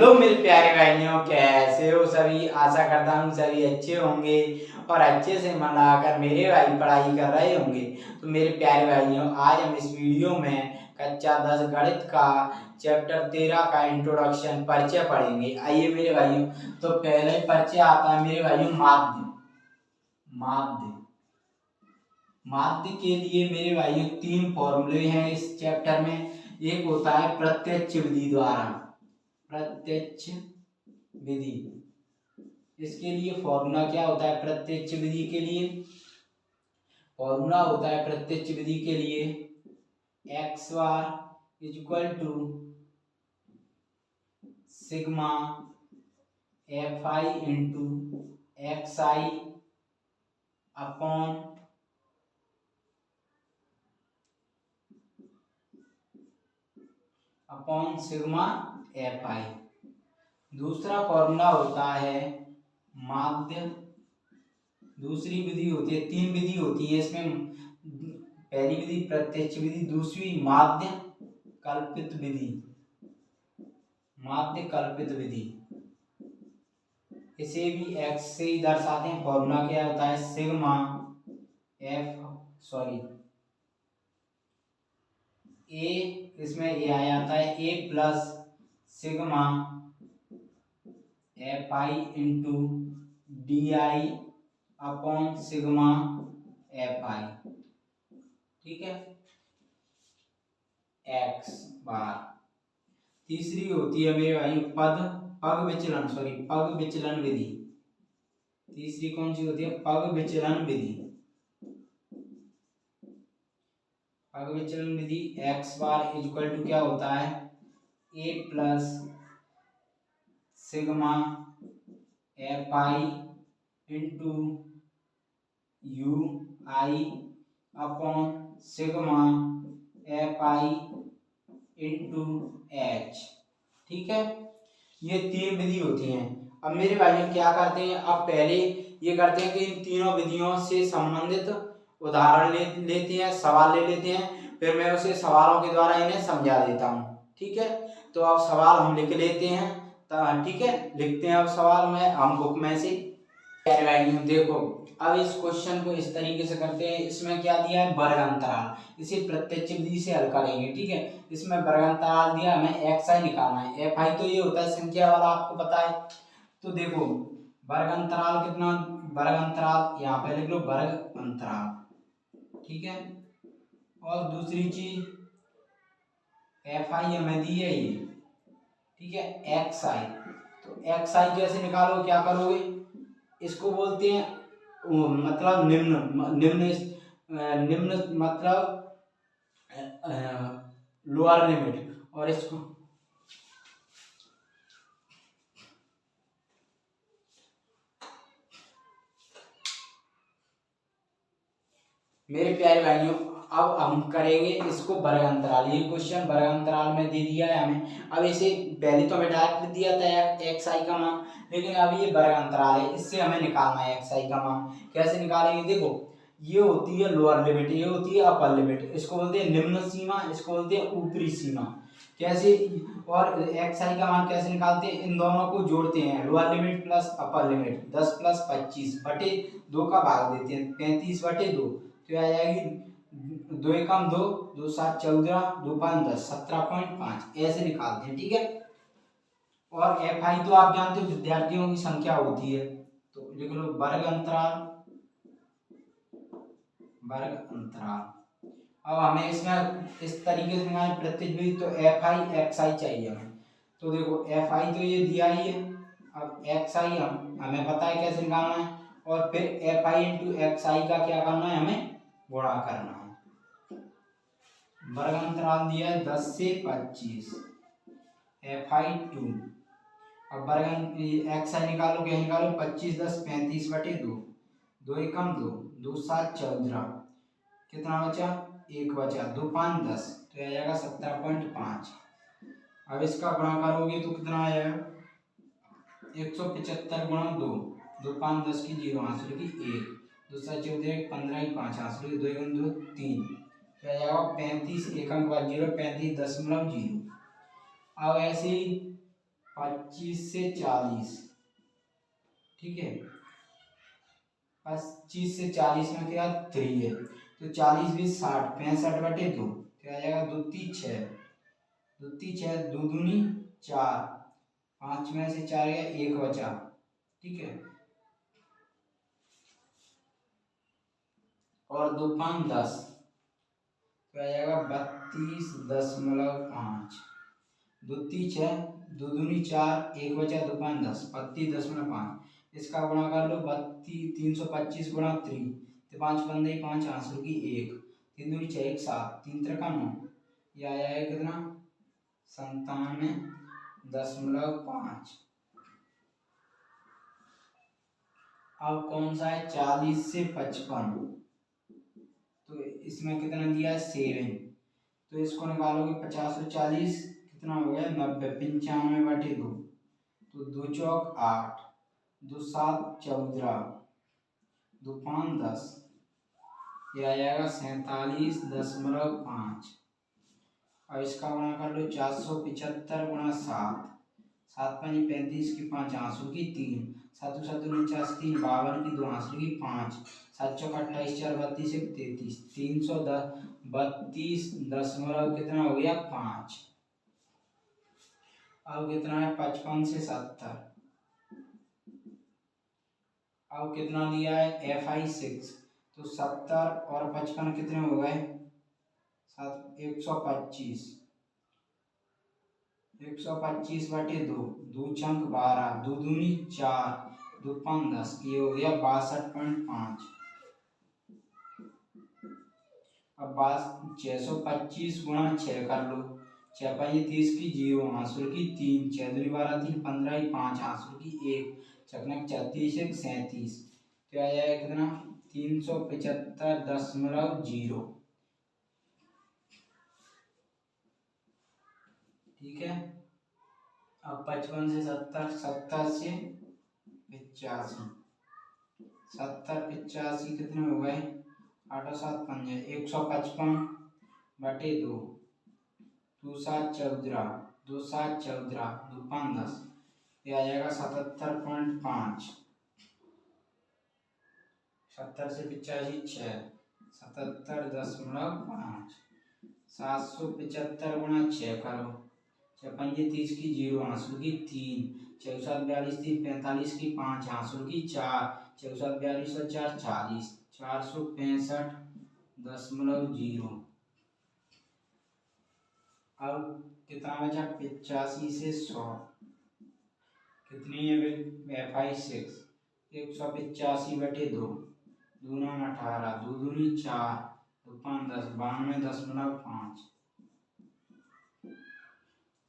Hello मेरे प्यारे भाइयों, कैसे हो सभी। आशा करता हूँ सभी अच्छे होंगे और अच्छे से मन लगाकर मेरे भाई पढ़ाई कर रहे होंगे। तो मेरे प्यारे भाइयों, आज हम इस वीडियो में कक्षा 10 गणित का चैप्टर 13 का इंट्रोडक्शन परिचय पढ़ेंगे। आइए मेरे भाइयों, तो पहले परिचय आता है मेरे भाइयों माध्य। माध्य माध्य के लिए मेरे भाइयों 3 फॉर्मूले हैं इस चैप्टर में। एक होता है प्रत्यक्ष विधि द्वारा, प्रत्यक्ष विधि। इसके लिए फॉर्मूला क्या होता है? प्रत्यक्ष विधि के लिए फॉर्मूला होता है प्रत्यक्ष विधि के लिए x bar equal to sigma F I into x i upon sigma F i. दूसरा फॉर्मूला होता है माध्य। दूसरी विधि होती है, 3 विधि होती है इसमें। पहली विधि प्रत्यक्ष विधि, दूसरी माध्य कल्पित विधि। माध्य कल्पित विधि इसे भी एक्स से ही दर्शाते हैं। फॉर्मूला क्या होता है? सिग्मा ए, इसमें ए आ जाता है A plus sigma F I into D I upon sigma F I. ठीक है, एक्स बार। तीसरी होती है मेरे भाई पग विचलन विधि। तीसरी कौन सी होती है? पग विचलन विधि। पग विचलन विधि एक्स बार इक्वल टू क्या होता है? A plus sigma F I into U I upon sigma F I into H. ठीक है, ये 3 विधि होती हैं। अब मेरे भाइयों क्या करते हैं? अब पहले ये करते हैं कि इन तीनों विधियों से संबंधित उदाहरण लेते हैं, सवाल ले लेते हैं, फिर मैं उसे सवालों के द्वारा इन्हें समझा देता हूँ। ठीक है, तो अब सवाल हम लिख लेते हैं। ठीक है, लिखते हैं अब सवाल में हम बुक में से। प्यारे भाइयों देखो, अब इस क्वेश्चन को इस तरीके से करते हैं। इसमें क्या दिया है? वर्ग अंतराल। इसे प्रत्यक्ष विधि से हल करेंगे। ठीक है, इसमें वर्ग अंतराल दिया, हमें एक्स आई निकालना है। एफ आई तो ये होता है संख्या वाला, आपको पता है। तो देखो वर्ग अंतराल कितना, वर्ग अंतराल यहाँ पे लिख लो, वर्ग अंतराल। ठीक है, और दूसरी चीज एफ आई हमें दी है ये। ठीक है, एक्स आई। तो एक्स आई कैसे निकालो, क्या करोगे? इसको बोलते हैं मतलब निम्न मतलब लोअर लिमिट। और इसको मेरे प्यारे भाइयों, अब हम करेंगे इसको वर्ग अंतराल। ये क्वेश्चन वर्ग अंतराल में दे दिया है हमें। अब इसे पहले तो हमें डायरेक्ट दिया था एक्स आई का मान, लेकिन अब ये वर्ग अंतराल है, इससे हमें निकालना है एक्स आई का मान। कैसे निकालेंगे? देखो, ये होती है लोअर लिमिट, ये होती है अपर लिमिट। इसको बोलते हैं निम्न सीमा, इसको बोलते हैं ऊपरी सीमा। कैसे? और एक्स आई का मान कैसे निकालते हैं? इन दोनों को जोड़ते हैं, lower limit plus upper limit. 10 plus 25 बटे 2 का भाग देते हैं, 35 बटे 2। तो आ जाएगी 2 एकम 2, 2 7 14, 2 5 10, 17.5 ऐसे निकालते हैं। ठीक है, और एफ आई तो आप जानते हो विद्यार्थियों की संख्या होती है। तो लिख लो वर्ग अंतराल, वर्ग अंतराल। अब हमें इसमें इस तरीके से निकालना प्रत्येक विधि, तो एफ आई एक्स आई चाहिए हमें। तो देखो एफ आई तो ये दिया ही है, अब एक्स आई हमें पता है कैसे निकालना है, और फिर एफ आई इंटू एक्स आई का क्या करना है? हमें गुणा करना है। वर्ग अंतराल दिया है 10 से 25, एफ आई 2। अब वर्ग एक्स आई निकालो, क्या निकालो? 25 10 35 बटे 2, 2 एकम 2, 2 7 14, कितना बचा? 1 बचा, 2 5 10, तो आ जाएगा 17.5। अब इसका गुणा करोगे तो कितना आएगा? 175 गुणा 2, 2 5 10 की 0 आंसर की 1, 2 7 14 15 की 5 आंसर की 2 1 2 3, तो आ जाएगा 35 एकम के बाद 0, 35.0। अब ऐसे ही 25 से 40, ठीक है। 25 से 40 में क्या 3 है, तो 40 भी 60, 65/2, क्या आ जाएगा 2 3 6, 2 3 6, 2 दूनी 4, 5 में से 4 गया 1 बचा, ठीक है। और 2 5 10, तो आ जाएगा 32.5, 2 3 6, 2 दूनी 4, 1 बचा, 2 5 10, 32.5। इसका गुणा कर लो 325 गुणा 3, तो 5 15 5 आंसर की 1, 3 दूनी 6 1 7, 3 3 9, ये आ जाएगा कितना 97.5। अब कौन सा है 40 से 55, तो इसमें कितना दिया है 7, तो इसको निकालोगे 50 और 40 कितना हो गया 90, 95/2, तो 2 चौक 8, 2 7 14, 2 5 10, ये आ जाएगा 47.5। और इसका गुणा कर लो 475 गुणा 7, 7 5 35 की 5 आंसू की 3, 7 7 49 3, 52 की 2 आंसू की 5, 7 चौक 28 4 32 1 33, 332 दशमलव कितना हो गया 5। अब कितना है 55 से 70, अब कितना दिया है FI 6, तो 70 और 55 कितने हो गए 125, 125/2, 2 छंक 12, 2 दूनी 4, 2 5 10, ये हो गया 62.5। अब 625 गुणा 6 कर लो, 6 5 30 की 0 आंसर की 3, 6 दूनी 12 3 15 5 आंसर की 1, चकनक 36 1 37, तो आ जाएगा कितना 375.0, ठीक है। अब 55 से 70, 70 से 85, 70 85 कितने हो गए 8 और 7 5, 155/2, 2 7 14, 2 7 14, 2 5 10, ये आ जाएगा 77.5। 70 से 85 6, 77.5, 775 गुणा 6 करो, 6 5 30 की 0 आंसू की 3, 6 7 42 3 45 की 5 आंसू की 4, 6 7 42 और 4 40, 465.0। अब कितना बचा 85 से 100, कितनी है FI 6, 185/2, 2 9 18, 2 दूनी 4, 2 5 10, 92.5,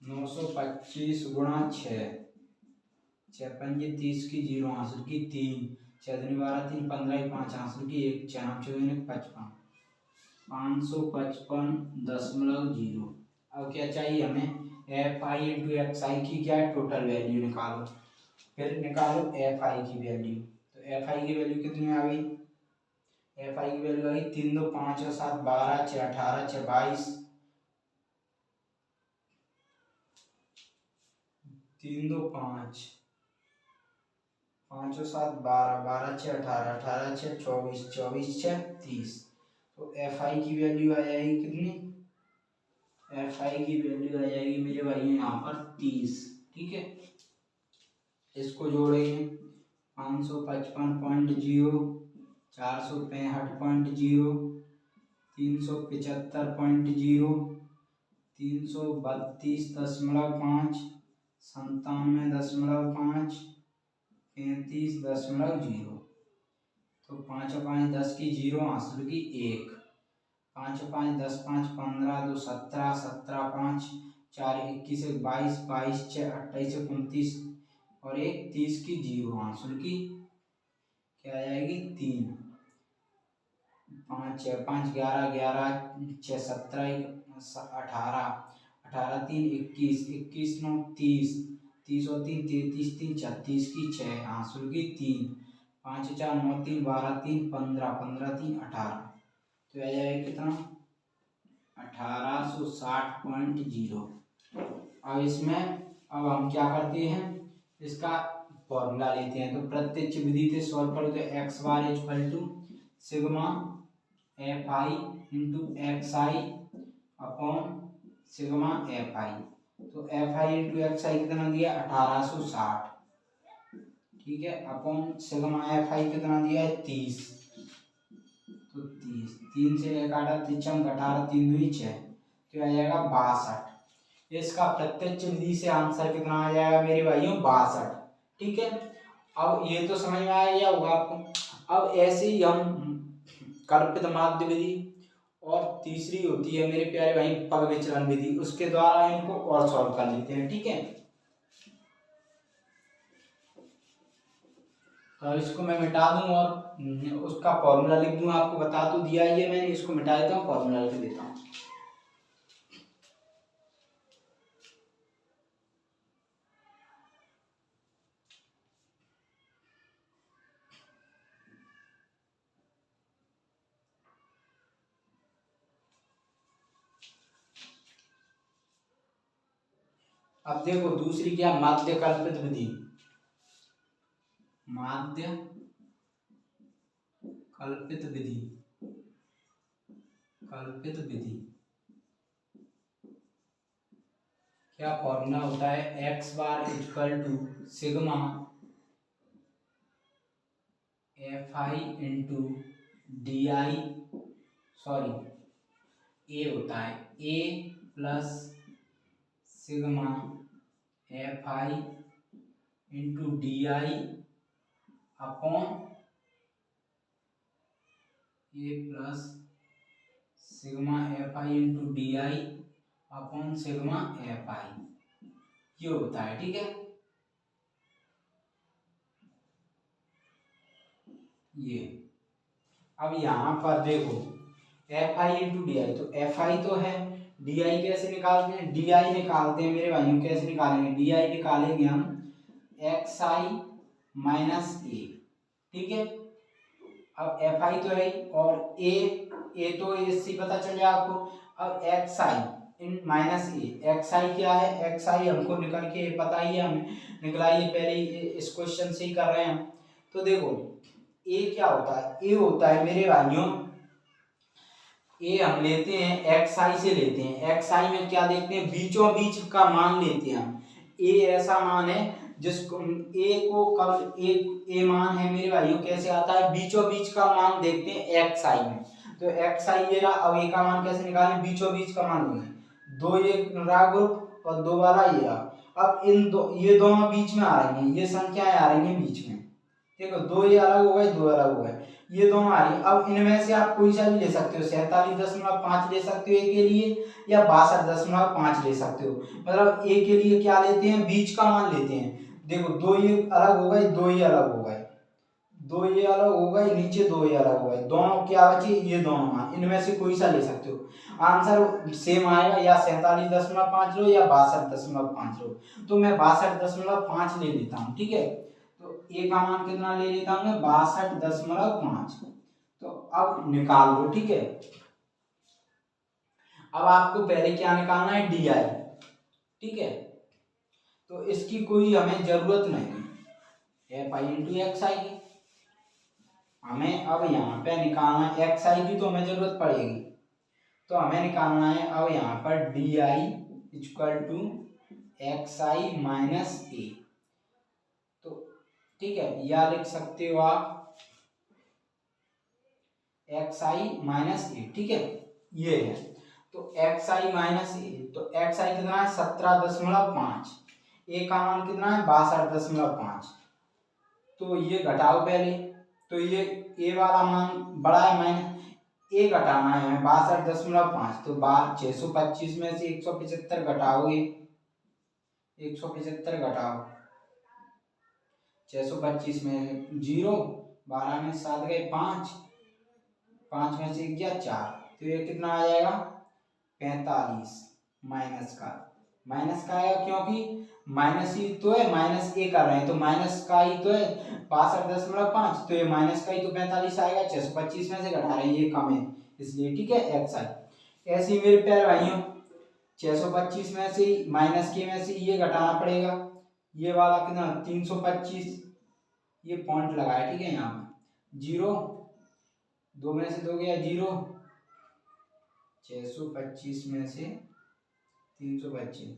925 गुणा 6, 6 5 30 की 0 आंसर की 3, 6 दूनी 12 3 15 5 आंसर की 1, 4 14 55, 555.0। अब क्या चाहिए हमें FI इंटू XI की क्या है टोटल वैल्यू निकालो, फिर निकालो FI की वैल्यू, तो FI की वैल्यू कितनी आ गई FI की वैल्यू आ गई 3 2 5 और 7 12 6 18 6 22, 3 2 5 5 और 7 12 12 6 18 18 6 24 24 6 30, तो FI की वैल्यू आ जाएगी कितनी FI की वैल्यू आ जाएगी मेरे भाई यहाँ पर 30, ठीक है। इसको जोड़ेंगे 555.0, 465.0, 375.0, 332.5, 97.5, 35.0, तो 5 और 5 10 की 0 आंसर की 1, 5 और 5 10 5 15 2 17 17 5 4 21 1 22 22 6 28 29 और 1 30 की 0 आंसर की क्या आ जाएगी 3, 5 6 5 11 11 6 17 18 18 3 21 21 9 30 30 और 3 33 3 36 की 6 आंसर की 3, 5 4 9 3 12 3 15 15 3 18, तो आ जाएगा कितना 1860.0। अब इसमें अब हम क्या करते हैं, इसका फॉर्मूला लेते हैं। तो प्रत्यक्ष विधि से सॉल्व करो तो x bar equal to sigma F I into x i upon sigma F i. तो f I into x i कितना दिया 1860, ठीक है, अपॉन सिग्मा एफ आई कितना दिया है 30। तो 30 3 से काटा 3 18 3 2 6, तो आ जाएगा 62। इसका प्रत्यक्ष विधि से आंसर कितना आ जाएगा मेरे भाइयों 62, ठीक है। अब ये तो समझ में आ गया होगा आपको। अब ऐसे ही हम कल्पित माध्य विधि और तीसरी होती है मेरे प्यारे भाई पग विचलन विधि, उसके द्वारा इनको और सॉल्व कर लेते हैं, ठीक है। तो इसको मैं मिटा दूं और उसका फॉर्मूला लिख दूं, आपको बता तो दिया ही है मैंने, इसको मिटा देता हूँ, फॉर्मूला लिख देता हूँ। अब देखो दूसरी क्या, माध्य कल्पित विधि। माध्य कल्पित विधि, कल्पित विधि क्या फॉर्मूला होता है, X bar equal to sigma F I into D I, sorry A होता है A plus sigma F I into D I upon A plus sigma F I into D I upon sigma F I, ये होता है, ठीक है। ये अब यहाँ पर देखो एफ आई इंटू डी आई, तो एफ आई तो है, डी आई कैसे निकालते हैं, डी आई निकालते हैं मेरे भाइयों, कैसे निकालेंगे, डी आई निकालेंगे हम एक्स आई माइनस ए, ठीक है। अब एफ आई तो है और ए तो इससे पता चल जाए आपको। अब x I in minus A, x आई क्या है, एक्स आई हमको निकल के पता ही है, हमें निकलाइए पहले ही, इस क्वेश्चन से ही कर रहे हैं हम। तो देखो ए क्या होता है, ए होता है मेरे भाइयों, ए हम लेते हैं एक्स आई से लेते हैं, एक्स आई में क्या देखते हैं, बीचों बीच का मान लेते हैं हम। ए ऐसा मान है जिसको ए को कब ए मान है मेरे भाइयों, कैसे आता है, बीचों बीच का मान देखते हैं एक्स आई में। तो एक्स आई ये रहा, अब ए का मान कैसे निकालें, बीचों बीच का मान लेंगे, दो ये रहा ग्रुप और दो वाला ये रहा। अब इन दो ये दोनों बीच में आ रही हैं, ये संख्याएं आ रही हैं बीच में, देखो दो ये अलग हो गए, दो अलग हो गए, ये दोनों आ रही है। अब इनमें से आप कोई सा भी ले सकते हो, 47.5 ले सकते हो ए के लिए, या 62.5 ले सकते हो। मतलब ए के लिए क्या लेते हैं, बीच का मान लेते हैं। देखो दो ये अलग हो गए, दो ये अलग हो गए, दो ये अलग हो गए, नीचे दो ये अलग हो गए, दोनों क्या बचे, ये दोनों मान, इनमें से कोई सा ले सकते हो। आंसर सेम आएगा, या 47.5 लो या 62.5 लो। तो मैं 62.5 ले लेता हूँ, ठीक है। तो ए का मान कितना ले लेता हूँ मैं, 62.5। तो अब निकाल लो, ठीक है। अब आपको पहले क्या निकालना है, डी आई, ठीक है। तो इसकी कोई हमें जरूरत नहीं, एफ आई इंटू एक्स आई की हमें अब यहाँ पे निकालना है, एक्स आई की तो हमें जरूरत पड़ेगी, तो हमें निकालना है अब यहाँ पर D I equal to x I minus A. तो ठीक है, या लिख सकते हो आप एक्स आई माइनस ए, ठीक है, ये है। तो एक्स आई माइनस ए, तो एक्स आई कितना है 17.5, ए का मान कितना है 62.5। तो ये घटाओ पहले, तो ये ए वाला मान बड़ा है, माइनस ए घटाना है 62.5। तो 625 में से 175 घटाओगे, 175 घटाओ 625 में 0, 12 में 7 गए 5, 5 में से 1 गया 4, तो ये कितना आ जाएगा 45। माइनस का आएगा, क्योंकि माइनस ही तो है, माइनस ए कर रहे हैं तो माइनस का ही तो है 62.5, तो ये माइनस का ही तो 45 आएगा, 625 में से घटा रहे हैं, ये कम है इसलिए, ठीक है, एक्स आई। ऐसे ही मेरे प्यारे भाइयों 625 में से माइनस के में से ये घटाना पड़ेगा, ये वाला कितना 325, ये पॉइंट लगाए, ठीक है। यहाँ पे 0, 2 में से 2 गया 0, 625 में से 325,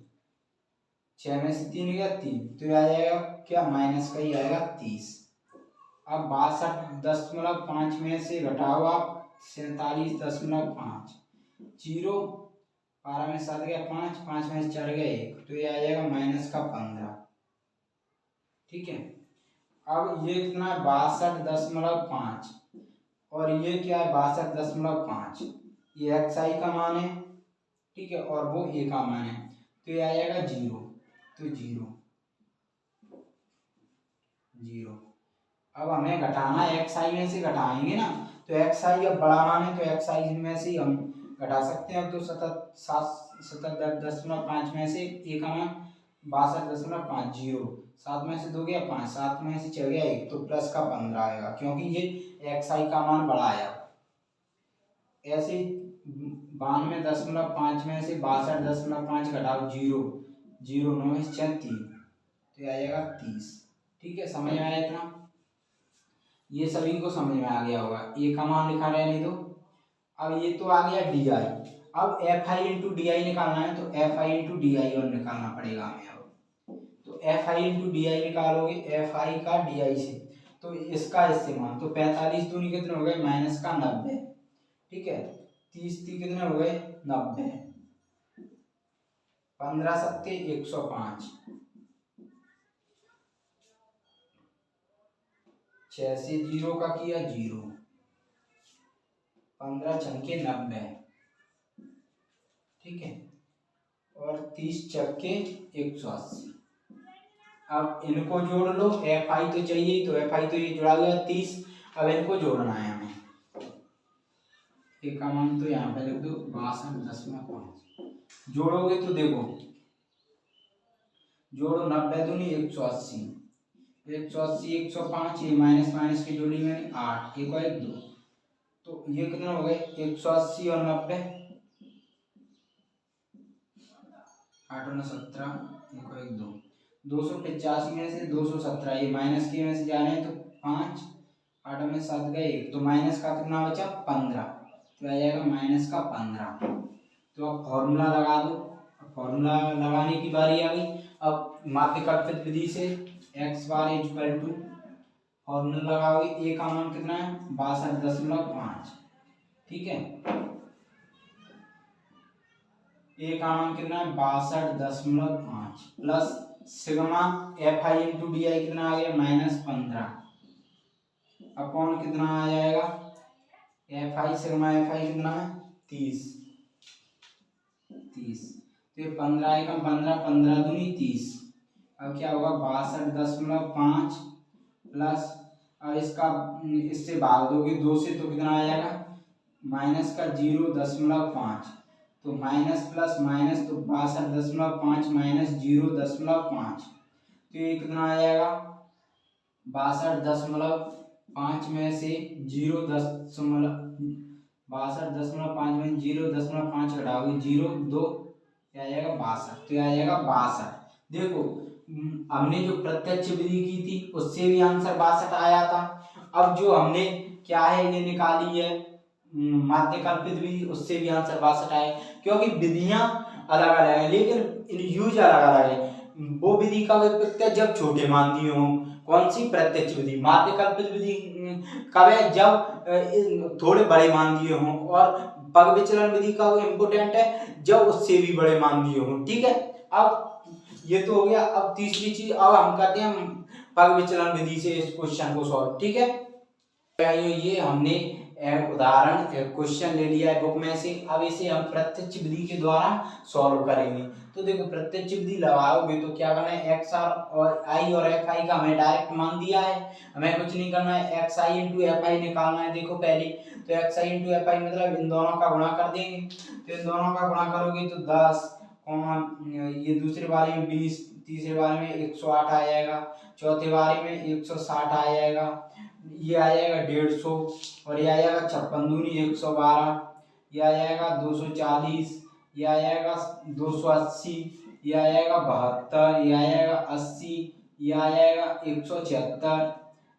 6 में से 3 गया 3, तो ये आ जाएगा क्या, माइनस का ही आएगा 30। अब 62.5 में से घटाओ आप 47.5, 0, 12 में 7 गया 5, 5 में से 4 गया 1, तो ये आ जाएगा माइनस का 15, ठीक है। अब ये कितना है 62.5 और ये क्या है 62.5, ये एक्स आई का मान है, ठीक है, और वो ए का मान है, तो ये आ जाएगा 0, तो 0, 0। अब हमें घटाना है, एक्स आई में से घटाएंगे ना, तो एक्स आई अब बड़ा मान है तो एक्स आई में से हम घटा सकते हैं। तो 77.5 में से ए का मान 62.5, 0, 7 में से 2 गया 5, 7 में से 4 गया 1, तो प्लस का 15 आएगा, क्योंकि ये एक्स आई का मान बड़ा आया। ऐसे 92.5 में से 62.5 घटाओ 0, 0, 9 में से 4 3, तो आ जाएगा 30, ठीक है। समझ में आया इतना, ये सभी को समझ में आ गया होगा। ए का मान लिखा रहने दो। अब ये तो आ गया डी आई, अब एफ आई इंटू डी आई निकालना है, तो एफ आई इंटू डी आई और निकालना पड़ेगा हमें। अब तो एफ आई इंटू डी आई निकालोगे, एफ आई का डी आई से, तो इसका इस्तेमाल, तो 45 दूनी कितने हो गए माइनस का 90, ठीक है। 30 कितने हो गए 90, 15 सत्ते 105, 6 से 0 का किया 0, 15 छक्के 90, ठीक है, और 30 छक्के 180। अब इनको जोड़ लो, एफ आई तो चाहिए, तो एफ आई तो ये जुड़ा गया 30, अब इनको जोड़ना है हमें। एक का मान तो यहाँ पे लिख दो 62.5, जोड़ोगे तो देखो, जोड़ो 90 दूनी 180, 180 105, ये माइनस माइनस की जोड़ी में 8, 1 और 1 2, तो ये कितना हो गए 180 और 90, 8 और 17, 1 और 1 2, 285 में से 217, ये माइनस के में से जा रहे हैं तो 5, 8 में 7 गए 1, तो माइनस का कितना बचा 15, तो आ जाएगा माइनस का 15। तो अब फॉर्मूला लगा दो, फॉर्मूला लगाने की बारी आ गई। अब माध्यकल्पित विधि से x bar equal to, formula लगाओगे, ए का मान कितना है 62.5, ठीक है, ए का मान कितना है 62.5 plus sigma F I into D आई कितना आ गया -15 अपॉन कितना आ जाएगा F I, sigma F I कितना है 30, तो ये 15 एकम 15, 15 दूनी 30, अब क्या होगा 62.5 प्लस, अब इसका इससे भाग दोगे 2 से तो कितना आ जाएगा माइनस का 0.5, तो माइनस प्लस माइनस, तो 62.5 माइनस 0.5, तो ये कितना आ जाएगा 62.5 में से 62.5 में 0.5 घटाओगे 0 2, क्या आ जाएगा 62, तो आ जाएगा 62। देखो हमने जो प्रत्यक्ष विधि की थी उससे भी आंसर 62 आया था। अब जो हमने क्या है ये निकाली है माध्यकल्पित विधि, उससे भी आंसर 62 आए, क्योंकि विधियां अलग अलग है लेकिन यूज अलग अलग है। वो विधि कब है जब छोटे मान दिए हों, कौन सी प्रत्यक्ष विधि, माध्यकल्पित विधि कब है जब थोड़े बड़े मान दिए हों, और पग विचलन विधि कब इम्पोर्टेंट है जब उससे भी बड़े मान दिए हों, ठीक है। अब ये तो हो गया। अब तीसरी चीज, अब हम करते हैं पग विचलन विधि से इस क्वेश्चन को सॉल्व, ठीक है। ये हमने उदाहरण क्वेश्चन ले लिया है बुक में से, अब इसे हम प्रत्यक्ष विधि के द्वारा सॉल्व करेंगे। तो देखो प्रत्यक्ष विधि लगाओगे तो क्या करना है, एक्स आर और आई और एफ आई का हमें डायरेक्ट मान दिया है, हमें कुछ नहीं करना है, x I into F I निकालना है। देखो पहले तो x I into F I मतलब इन दोनों का गुणा कर देंगे, तो इन दोनों का गुणा करोगे तो 10, ये दूसरे बारे में 20, तीसरे बारे में 108 आ जाएगा, चौथे बारे में 160 आ जाएगा, ये आ जाएगा 150, और ये आ जाएगा 56 दूनी 112, ये आ जाएगा 240, ये आ जाएगा 280, ये आ जाएगा 72, ये आ जाएगा 80, ये आ जाएगा 176,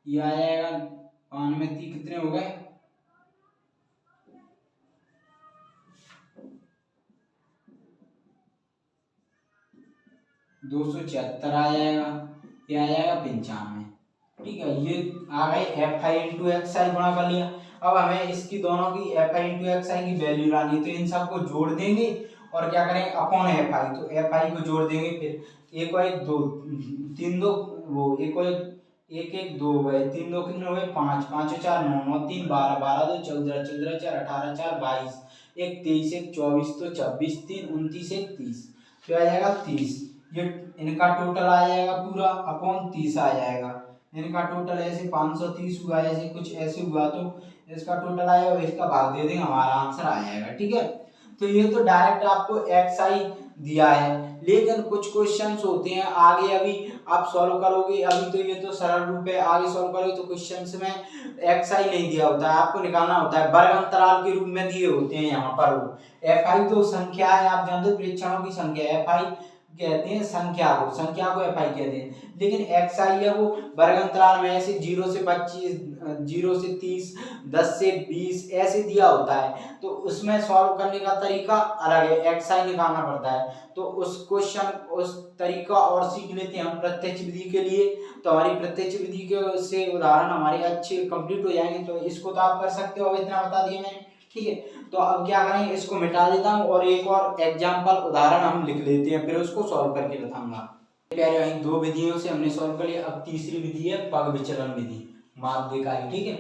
ये आ जाएगा 95, कितने हो गए 276 आ जाएगा, ये आ जाएगा 95। ठीक है, ये आ गई एफ आई इंटू एक्स आई गुणा कर लिया। अब हमें इसकी दोनों की एफ आई इंटू एक्स आई की वैल्यू लानी है, तो इन सबको जोड़ देंगे और क्या करेंगे अपॉन एफ आई, तो एफ आई को जोड़ देंगे, फिर एक और एक दो, तीन दो वो एक और एक एक दो गए, तीन दो कितने हो गए 5, 5 4 9, 9 3 12, 12 2 14, 14 4 18, 4 22, एक 23, एक 24, तो 26 3 29, एक 30, तो आ जाएगा 30। ये इनका टोटल आ जाएगा पूरा अपॉन 30 आ जाएगा। इनका टोटल ऐसे 530 हुआ, ऐसे कुछ ऐसे हुआ, तो इसका टोटल आएगा और इसका भाग दे देंगे, हमारा आंसर आ जाएगा। ठीक है, तो ये तो डायरेक्ट आपको एक्स आई दिया है, लेकिन कुछ क्वेश्चंस होते हैं आगे, अभी आप सॉल्व करोगे, अभी तो ये तो सरल रूप है, आगे सॉल्व करोगे तो क्वेश्चंस में एक्स आई नहीं दिया होता है, आपको निकालना होता है, वर्ग अंतराल के रूप में दिए होते हैं यहाँ पर। वो एफ आई तो संख्या है, आप जानते हो प्रेक्षणों की संख्या, एफ आई कहते हैं संख्या को एफ आई कहते हैं, लेकिन एक्स आई है वो वर्ग अंतराल में ऐसे 0 से 25, 0 से 30, 10 से 20 ऐसे दिया होता है, तो उसमें सॉल्व करने का तरीका अलग है, एक्स आई निकालना पड़ता है, तो उस क्वेश्चन उस तरीका और सीख लेते हैं हम प्रत्यक्ष विधि के लिए, तो हमारी प्रत्यक्ष विधि के से उदाहरण हमारे अच्छे कंप्लीट हो जाएंगे। तो इसको तो आप कर सकते हो, अब इतना बता दिया मैंने। ठीक है, तो अब क्या करेंगे, इसको मिटा देता हूँ और एक और एग्जाम्पल उदाहरण हम लिख लेते हैं, फिर उसको सॉल्व करके बताऊंगा। प्यारे भाई, दो विधियों से हमने सॉल्व कर लिया, अब तीसरी विधि है पग विचलन विधि, माध्य कार्य। ठीक है,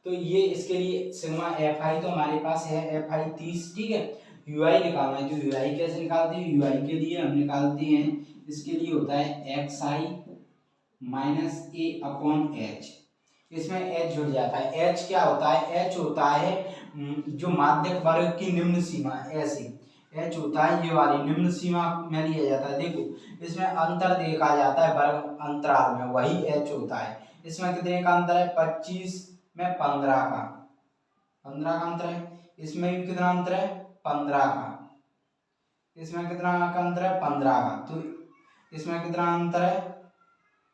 तो ये इसके लिए सिग्मा एफ आई तो हमारे पास है एफ आई 30। ठीक है, यू आई निकालना है, तो यू आई कैसे निकालते हैं, यू आई के लिए हम निकालते हैं, इसके लिए होता है x I minus a upon H, इसमें एच जुड़ जाता है। एच क्या होता है, एच होता है जो माध्यक वर्ग की निम्न सीमा, ऐसी एच होता है ये वाली निम्न सीमा में लिया जाता है। देखो इसमें अंतर देखा जाता है वर्ग अंतराल में, वही एच होता है। इसमें कितने का अंतर है, 25 में 15 का, 15 का अंतर है। इसमें भी कितना अंतर है, 15 का। इसमें कितना का अंतर है, 15 का। तो इसमें कितना अंतर है,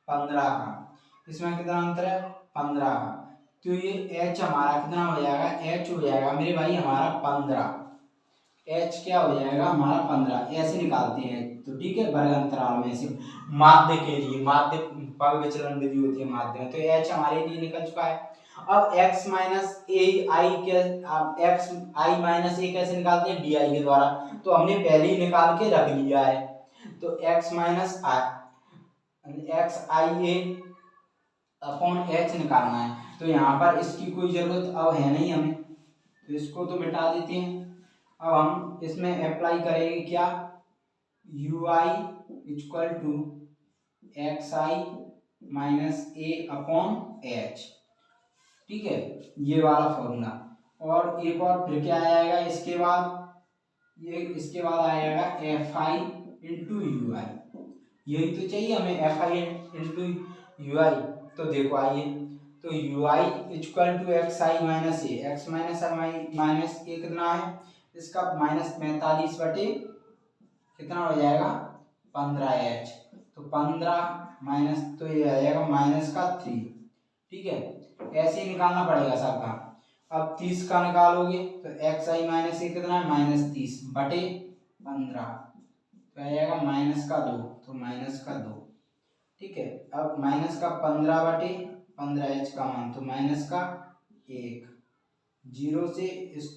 15 का। इसमें कितना अंतर है, 15 का। तो ये h हमारा कितना हो जाएगा, h हो जाएगा मेरे भाई हमारा 15, h क्या हो जाएगा हमारा 15, ऐसे निकालते हैं। तो ठीक है, वर्ग अंतराल में से माध्य के लिए, माध्य पग विचलन विधि होती है माध्य में, तो h हमारे लिए निकल चुका है। अब x माइनस ए आई के, अब x आई माइनस ए कैसे निकालते हैं, डी आई के द्वारा, तो हमने पहले ही निकाल के रख लिया है। तो x माइनस एक्स आई ए अपॉन एच निकालना है, तो यहाँ पर इसकी कोई जरूरत अब है नहीं हमें, तो इसको तो मिटा देते हैं। अब हम इसमें अप्लाई करेंगे क्या, u I equal to x I minus a upon h. ठीक है, ये वाला फॉर्मूला, और एक और फिर क्या आएगा इसके बाद, ये इसके बाद आएगा F I into U I, यही तो चाहिए हमें, F I into U I. तो देखो आइए, तो U I equal to x I minus A, X minus I minus A कितना है, इसका माइनस 45 बटे कितना हो जाएगा 15 एच, तो 15 माइनस, तो ये आ जाएगा माइनस का 3। ठीक है, ऐसे ही निकालना पड़ेगा सबका। अब 30 का निकालोगे तो एक्स आई माइनस ए कितना है, माइनस 30 बटे 15, तो आ जाएगा माइनस का 2, तो माइनस का 2। ठीक है, अब माइनस का 15 बटे 15 एच का मान, तो माइनस का 1, जीरो से इस,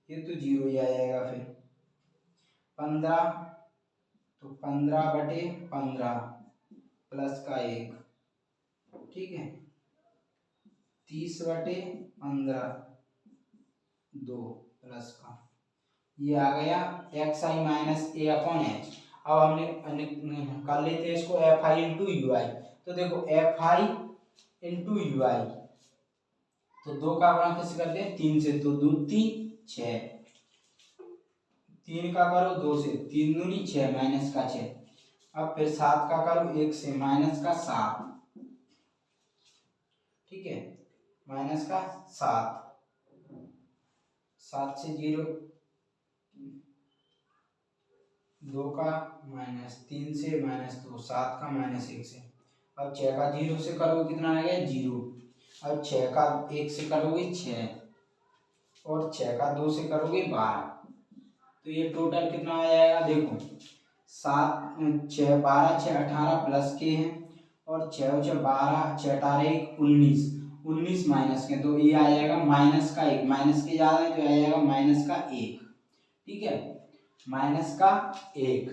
ये तो जीरो ही आ जाएगा, फिर 15, तो 15 बटे 15 प्लस का 1। ठीक है, 30 बटे 15 2 प्लस का, ये आ गया x I minus a upon H. अब हमने कर लेते हैं इसको F I into U I, तो देखो F I into U I, तो 2 का गुणा किससे करते हैं, 3 से, तो 2 3 6, 3 का करो 2 से, 3 दूनी 6 माइनस का 6, अब फिर 7 का करो 1 से, माइनस का 7। ठीक है, माइनस का 7, 7 से 0, 2 का माइनस 3 से माइनस 2, 7 का माइनस 1 से। अब 6 का 0 से करोगे कितना आएगा 0। अब 6 का 1 से करोगे 6 और 6 का 2 से करोगे 12। तो ये टोटल कितना आ जाएगा देखो 7 6 12 6 18 प्लस के हैं और 6 6 12 6 18 1 19 19 माइनस के, तो ये आ जाएगा माइनस का 1। माइनस के ज़्यादा है तो आ जाएगा माइनस का 1। ठीक है, माइनस का 1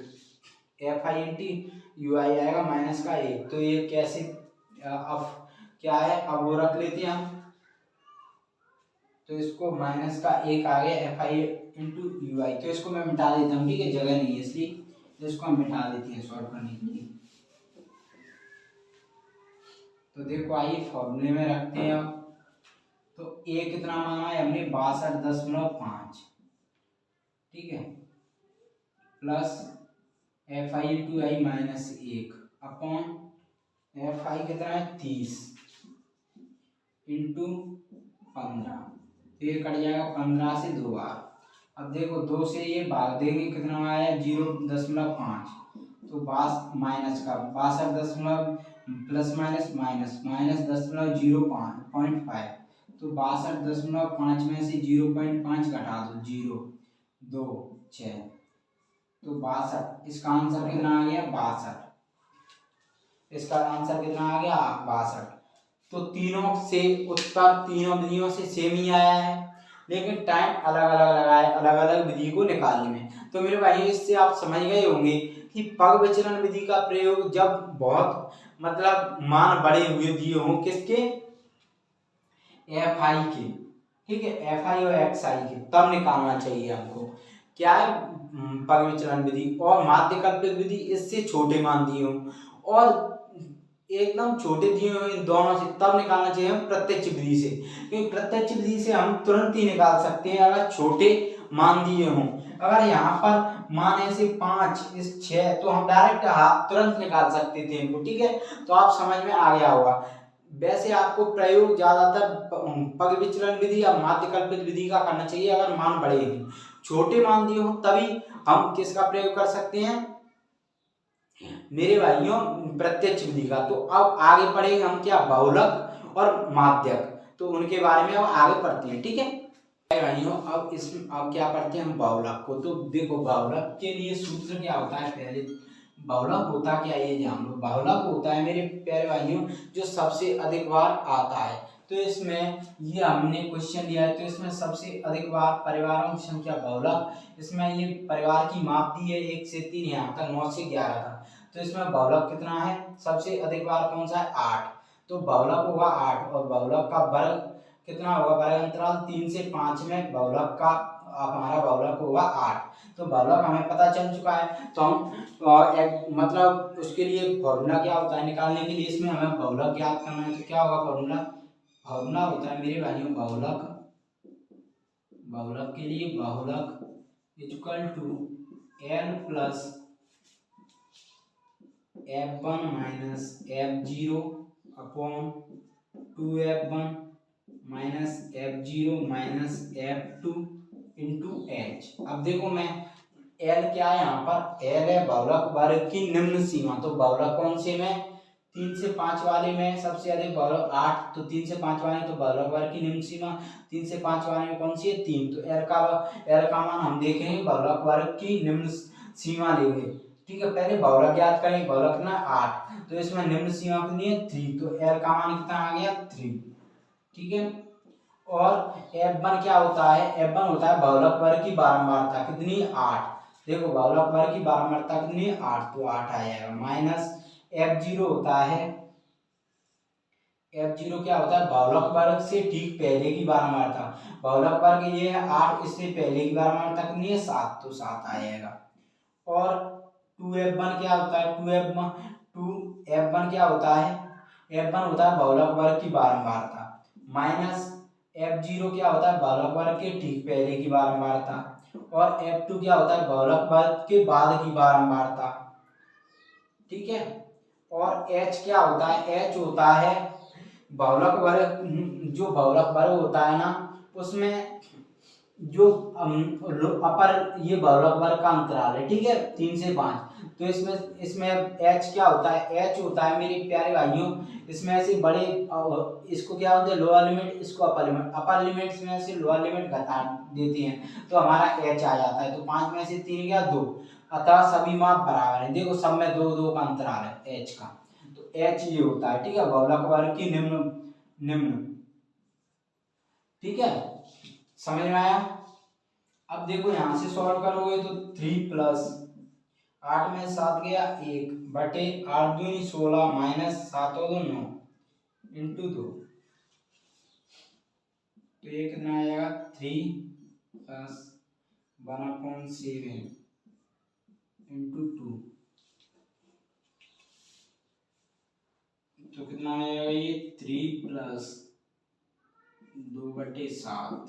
FI/UI आएगा माइनस का 1। तो ये कैसे अब क्या है, अब वो रख लेते हैं हम। तो इसको माइनस का 1 आ गया FI/UI। तो इसको मैं मिटा देता हूँ, ठीक है, जगह नहीं है इसलिए तो इसको हम मिटा देते हैं सॉल्व करने के लिए। तो देखो आइए फॉर्मूले में रखते हैं अब। तो a कितना माना है हमने 62.5, ठीक है, plus FI/UI minus 1 upon FI कितना है 30 इंटू 15। तो ये कट जाएगा 15 से 2 बार। अब देखो 2 से ये भाग देंगे कितना आया 0.5। तो माइनस का 62 प्लस माइनस माइनस माइनस 0.5। तो 62.5 में से 0.5 घटा दो 0 2 6, तो 62। इसका आंसर कितना आ गया 62। इसका आंसर कितना आ गया 62। तो तीनों से उत्तर तीनों विधियों से सेम ही आया है, लेकिन टाइम अलग अलग लगा है अलग अलग विधि को निकालने में। तो मेरे भाई इससे आप समझ गए होंगे कि पग विचलन विधि का प्रयोग जब बहुत मतलब मान बड़े हुए दिए हों किसके FI के, ठीक है, FI और XI के, तब निकालना चाहिए हमको। क्या है पग विचलन विधि। और माध्य कल्पित विधि इससे छोटे मान दिए हों और एकदम छोटे दिए हुए दोनों से, तब निकालना चाहिए हम प्रत्यक्ष विधि से, क्योंकि प्रत्यक्ष विधि से हम तुरंत ही निकाल सकते हैं अगर छोटे मान दिए हों। अगर यहाँ पर मान ऐसे 5 इस 6 तो हम डायरेक्ट तुरंत निकाल सकते थे इनको, ठीक है। तो आप समझ में आ गया होगा। वैसे आपको प्रयोग ज्यादातर पग विचलन विधि या माध्य कल्पित विधि का करना चाहिए अगर मान बड़े हों। छोटे मान दिए हों तभी हम किसका प्रयोग कर सकते हैं मेरे भाइयों प्रत्यक्ष विधि का। तो अब आगे पढ़ेंगे हम क्या बहुलक और माध्यक, तो उनके बारे में अब आगे पढ़ते हैं, ठीक है भाइयों। अब इसमें अब क्या पढ़ते हैं हम बहुलक को। तो देखो बहुलक के लिए सूत्र क्या होता है, पहले बहुलक होता क्या ये जान लो। बहुलक होता है मेरे प्यारे भाइयों जो सबसे अधिक बार आता है। तो इसमें ये हमने क्वेश्चन दिया है, तो इसमें सबसे अधिक बार परिवारों की संख्या बहुलक, इसमें ये परिवार की माप दी है 1 से 3 यहाँ तक 9 से 11 तक। तो इसमें बहुलक कितना है सबसे अधिक बार कौन सा है 8। तो बहुलक होगा 8 और बहुलक का वर्ग कितना होगा, वर्ग अंतराल 3 से 5 में बहुलक का हमारा बहुलक होगा 8। तो बहुलक हमें पता चल चुका है। तो हम मतलब उसके लिए फॉर्मूला क्या होता है निकालने के लिए, इसमें हमें बहुलक ज्ञात करना है। तो क्या होगा फॉर्मूला, फॉर्मूला होता है मेरे भाइयों बहुलक, बहुलक के लिए बहुलक equal to L plus F1 minus F0 upon 2F1 minus F0 minus F2 into H। अब देखो मैं L क्या है यहाँ पर, L है बहुलक वर्ग की निम्न सीमा। तो बहुलक कौन से में 3 से 5 वाले में सबसे अधिक बहुलक 8, तो 3 से 5 वाले तो बहुलक वर्ग की निम्न सीमा 3 से 5 वाले में कौन सी है 3। तो L का मान हम देखेंगे बहुलक वर्ग की निम्न सीमा लेंगे, ठीक है। पहले बहुलक ज्ञात करें, बहुलक कितना 8, तो इसमें निम्न सीमा कितनी है 3, तो L का मान कितना आ गया 3, ठीक है। और F1 क्या होता है, F1 होता है बहुलक वर्ग की बारंबारता कितनी 8। देखो बहुलक वर्ग की बारंबारता कितनी है 8, तो 8 आ जाएगा। माइनस F0 होता है, F0 क्या होता है बहुलक वर्ग से ठीक पहले की बारंबारता। बहुलक वर्ग ये है 8, इससे पहले की बारंबारता कितनी है 7, तो 7 आ जाएगा। और 2F1 क्या होता है, 2F1 क्या होता है, F1 होता है बहुलक वर्ग की बारंबारता माइनस F0 क्या होता है बहुलक वर्ग के ठीक पहले की बारंबारता, और F2 क्या होता है बहुलक वर्ग के बाद की बारंबारता, ठीक है। और H क्या होता है, H होता है बहुलक वर्ग, जो बहुलक वर्ग होता है ना उसमें जो अपर ये बहुलक वर्ग का अंतराल है, ठीक है, 3 से 5। तो इसमें इसमें h क्या होता है, h होता है मेरे प्यारे भाइयों, इसमें ऐसे बड़े इसको क्या होता है लोअर लिमिट, इसको अपर लिमिट में से लोअर लिमिट घटा देती हैं तो हमारा h आ जाता है। तो 5 में से 3 गया 2, अतः सभी माप बराबर है। देखो सब में 2 2 का अंतराल है h का, तो h ये होता है, ठीक है, बहुलक वर्ग की निम्न निम्न, ठीक है, समझ में आया। अब देखो यहां से सॉल्व करोगे तो 3 प्लस 8 में 7 गया 1 बटे 8 दूनी 16 माइनस 7 और 9 इंटू 2, तो ये कितना आ जाएगा 3 प्लस 1/7 इंटू 2, तो कितना आ जाएगा ये 3 प्लस 2/7,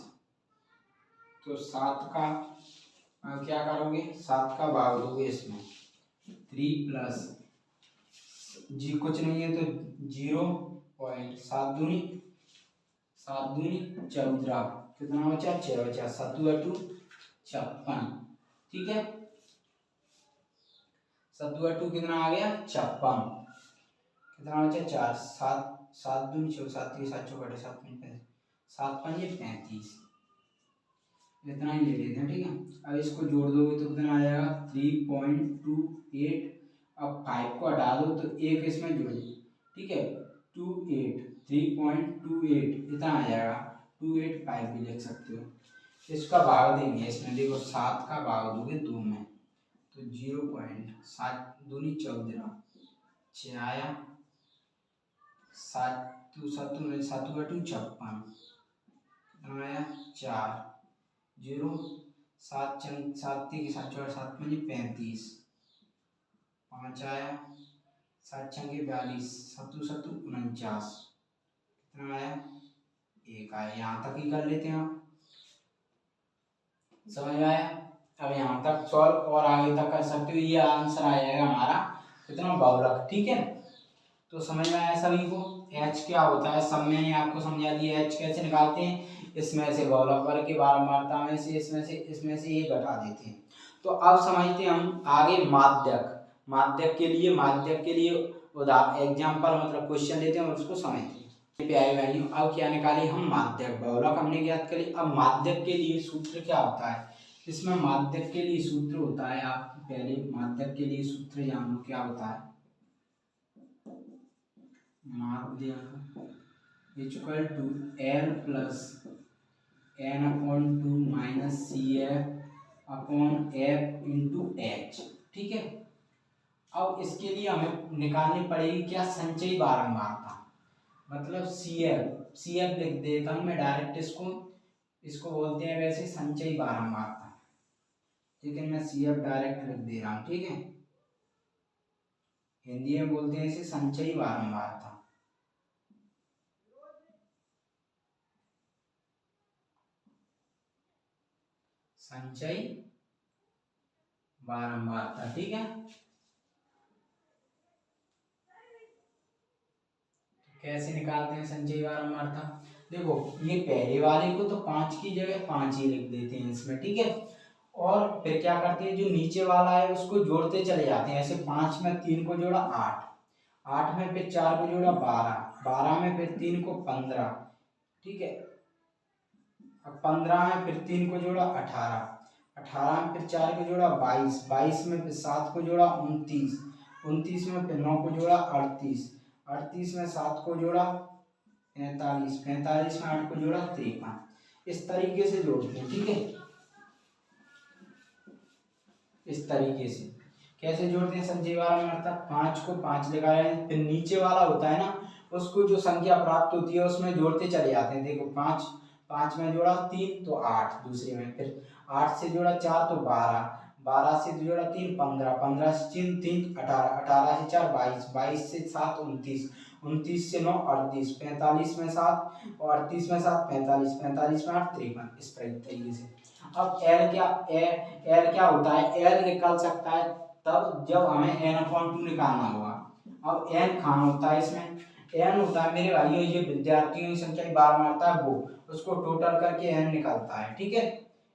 तो 7 का क्या करोगे 7 का भाग दोगे इसमें, 3 प्लस जी कुछ नहीं है तो 0.7 दूनी 14, कितना बचा 6 बचा, 7 2 56, ठीक है, 7 2 कितना आ गया 56, कितना बचा 4 7 7 दूनी 6 7 3 7 4 7 7 5 35, इतना ही ले लेते हैं, ठीक है। अब इसको जोड़ दोगे तो कितना आ जाएगा 3.28, अब 5 को हटा दो तो एक इसमें जुड़ जाए, ठीक है, 28 3.28 इतना आ जाएगा, 285 भी लिख सकते हो। इसका भाग देंगे इसमें, देखो 7 का भाग दोगे 2 में तो 0.7 दूनी 14 6 आया, 7 2 7 में 7 2 56 कितना आया 4 0 7 चंग 7 3 7 4 7 35 5 आया, 7 छंगे 42 7 7 49 कितना आया 1 आया। यहाँ तक ही कर लेते हैं आप, समझ में आया। अब यहाँ तक सॉल्व और आगे तक कर सकते हो, ये आंसर आ जाएगा हमारा कितना बहुलक, ठीक है। तो समझ में आया सभी को, h क्या होता है सब मैंने आपको समझा दिया, h कैसे निकालते हैं, इसमें से बहुलक वर्ग की बारंबारता में से इसमें से ये घटा देते हैं। तो अब समझते हैं हम आगे माध्यक के लिए उदाहरण एग्जांपल मतलब क्वेश्चन लेते हैं और उसको समझते हैं। प्यारे भाइयों अब क्या निकाली हम माध्यक, बहुलक हमने ज्ञात करी। अब माध्यक के लिए सूत्र क्या होता है, इसमें माध्यक के लिए सूत्र होता है, आप पहले माध्यक के लिए सूत्र जान लो क्या होता है। माध्यक equal to L plus n/2 minus CF/F into H, ठीक है। अब इसके लिए हमें निकालनी पड़ेगी क्या संचयी बारंबारता, मतलब CF लिख देता हूँ मैं डायरेक्ट, इसको बोलते हैं वैसे संचयी बारंबारता, लेकिन मैं CF डायरेक्ट लिख दे रहा हूँ, ठीक है। हिंदी में बोलते हैं इसे संचयी बारंबारता। संचयी बारंबारता, ठीक है। कैसे निकालते हैं संचयी बारंबारता, देखो ये पहले वाले को तो 5 की जगह 5 ही लिख देते हैं इसमें, ठीक है। और फिर क्या करते हैं जो नीचे वाला है उसको जोड़ते चले जाते हैं, ऐसे 5 में 3 को जोड़ा 8, 8 में फिर 4 को जोड़ा 12, 12 में फिर 3 को 15, ठीक है। अब 15 में फिर 3 को जोड़ा 18, 18 में फिर 4 को जोड़ा 22, 22 में फिर 7 को जोड़ा 29, 29 में फिर 9 को जोड़ा 38, 38 में 7 को जोड़ा 45, 45 में 8 को जोड़ा 53, इस तरीके से जोड़ते हैं, ठीक है। इस तरीके से कैसे जोड़ते हैं संचयी बारंबारता, 5 को 5 लगाया है, फिर नीचे वाला होता है ना उसको जो संख्या प्राप्त होती है उसमें जोड़ते चले जाते हैं। देखो 5 में जोड़ा 3 तो 8, दूसरे में फिर 8 से जोड़ा 4 तो 12, 12 से जोड़ा 3 15, 15 से 3 18, 18 से 4 22, 22 से 7 29, 29 से 9 38, 45 में 7 और 38 में 7 45, 45 में 8 53, इस तरीके से। अब L क्या होता है, L निकल सकता है तब जब हमें n/2 निकालना होगा। अब n कहाँ होता है, इसमें n होता है मेरे भाइयों ये विद्यार्थियों की संख्या की बारंबारता है वो, उसको टोटल करके n निकलता है, ठीक है।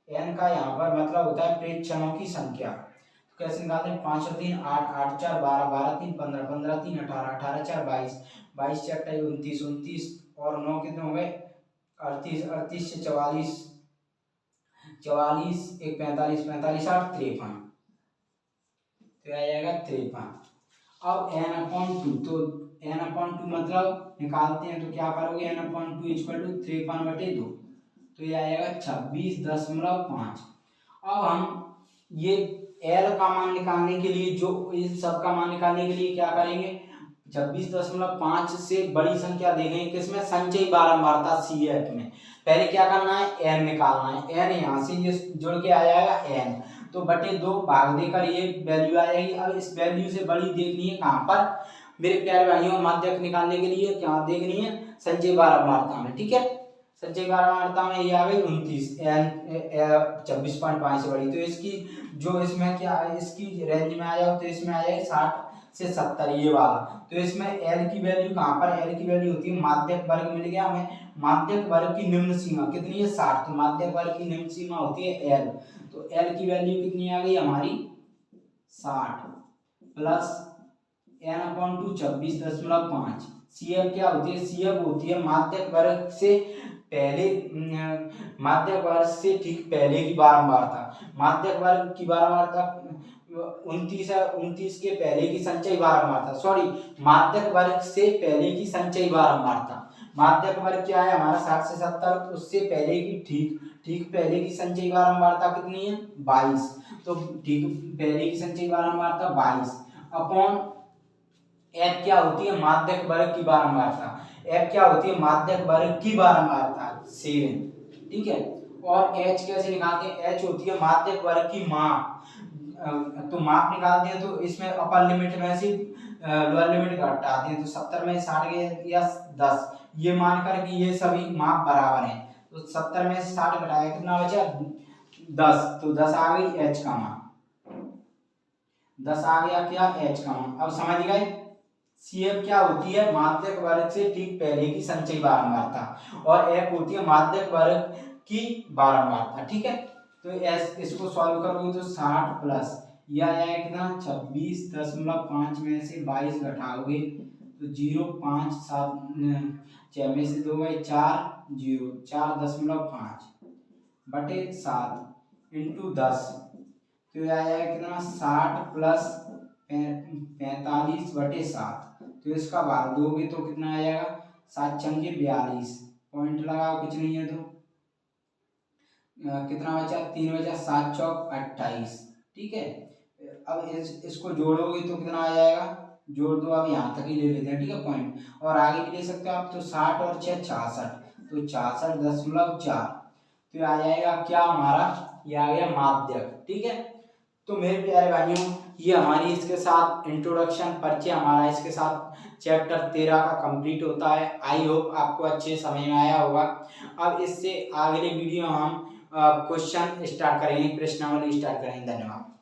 n का यहाँ पर मतलब होता है प्रेक्षणों की संख्या। तो कैसे निकालते हैं, 5 और 3 8, 8 4 12, 12 3 15, 15 3 18, 18 4 22, 22 4 28 29, 29 और 9 कितने हो गए 38, 38 से 44, 44 1 45, 45 8 53, तो आ जाएगा 53। अब n/2, तो n/2 मतलब निकालते हैं तो क्या करोगे, n/2 इक्वल टू 53/2, तो ये आएगा 26.5। अब हम ये l का मान निकालने के लिए, जो इस सब का मान निकालने के लिए क्या करेंगे, 26.5 से बड़ी संख्या देखेंगे किसमें, संचयी बारंबारता CF में। पहले क्या करना है, n निकालना है, n यहाँ से ये जुड़ के आ जाएगा n, तो बटे 2 भाग देकर ये वैल्यू आ जाएगी। अब इस वैल्यू से बड़ी देखनी है कहाँ पर मेरे प्यारे भाइयों, माध्यक निकालने के लिए क्या देखनी है, संचयी बारंबारता में। ठीक है, संचयी बारंबारता में ये आ गई 29, n 26.5 से बड़ी, तो इसकी जो इसमें क्या है, इसकी रेंज में आ जाओ तो इसमें आ जाएगी 60 से 70 ये वाला। तो इसमें l की वैल्यू कहाँ पर, l की वैल्यू होती है माध्यक वर्ग, मिल गया हमें माध्यक वर्ग की निम्न सीमा कितनी है 60, तो माध्यक वर्ग की निम्न सीमा होती है l, तो l की वैल्यू कितनी आ गई हमारी 60 प्लस n/2 26.5। CF क्या होती है, CF होती है माध्यक वर्ग से पहले, माध्यक वर्ग से ठीक पहले की बारंबारता। माध्यक वर्ग की बारंबारता 29 है, 29 के पहले की संचयी बारंबारता, सॉरी माध्यक वर्ग से पहले की संचयी बारंबारता। माध्यक वर्ग क्या है हमारा 60 से 70, उससे पहले की ठीक पहले की संचयी बारंबारता कितनी है 22, तो ठीक पहले की संचयी बारंबारता 22 अपॉन f क्या होती है माध्यक वर्ग की बारंबारता, f क्या होती है माध्यक वर्ग की बारंबारता 7। ठीक है, और h कैसे निकालते हैं, h होती है माध्यक वर्ग की माप। तो माप निकालते हैं तो इसमें अपर लिमिट में से लोअर लिमिट घटाते हैं, तो 70 में 60 गए या 10, ये मानकर कि ये सभी माप बराबर हैं, तो 70 में से 60 घटाया कितना बचा 10, तो 10 आ गई h का मान, 10 आ गया क्या h का मान। अब समझ गए, CF क्या होती है माध्यक वर्ग से ठीक पहले की संचयी बारंबारता, और F होती है माध्यक वर्ग की बारंबारता। ठीक है, तो इसको सॉल्व करोगे तो 60 प्लस यह आ जाएगा कितना 26.5 में से 22 घटाओगे तो 0.5 7 6 में से 2 गए 4 0 4.5 बटे 7 इंटू 10, तो यह आ जाएगा कितना 60 प्लस 45 बटे 7, तो इसका भाग दोगे तो कितना आ जाएगा 7 चंगे 42, पॉइंट लगाओ कुछ नहीं है तो कितना बचा 3 बचा 7 चौक 28। ठीक है, अब इसको जोड़ोगे तो कितना आ जाएगा, जोड़ दो, अब यहाँ तक ही ले लेते हैं। ठीक है, पॉइंट और आगे भी ले सकते हो आप, तो 60 और 6 66, तो 66.4, तो आ जाएगा क्या हमारा, ये आ गया माध्यक। ठीक है, तो मेरे प्यारे भाइयों ये हमारी इसके साथ इंट्रोडक्शन परिचय हमारा इसके साथ चैप्टर 13 का कंप्लीट होता है। आई होप आपको अच्छे समझ में आया होगा। अब इससे अगले वीडियो हम क्वेश्चन स्टार्ट करेंगे, प्रश्नावली स्टार्ट करेंगे। धन्यवाद।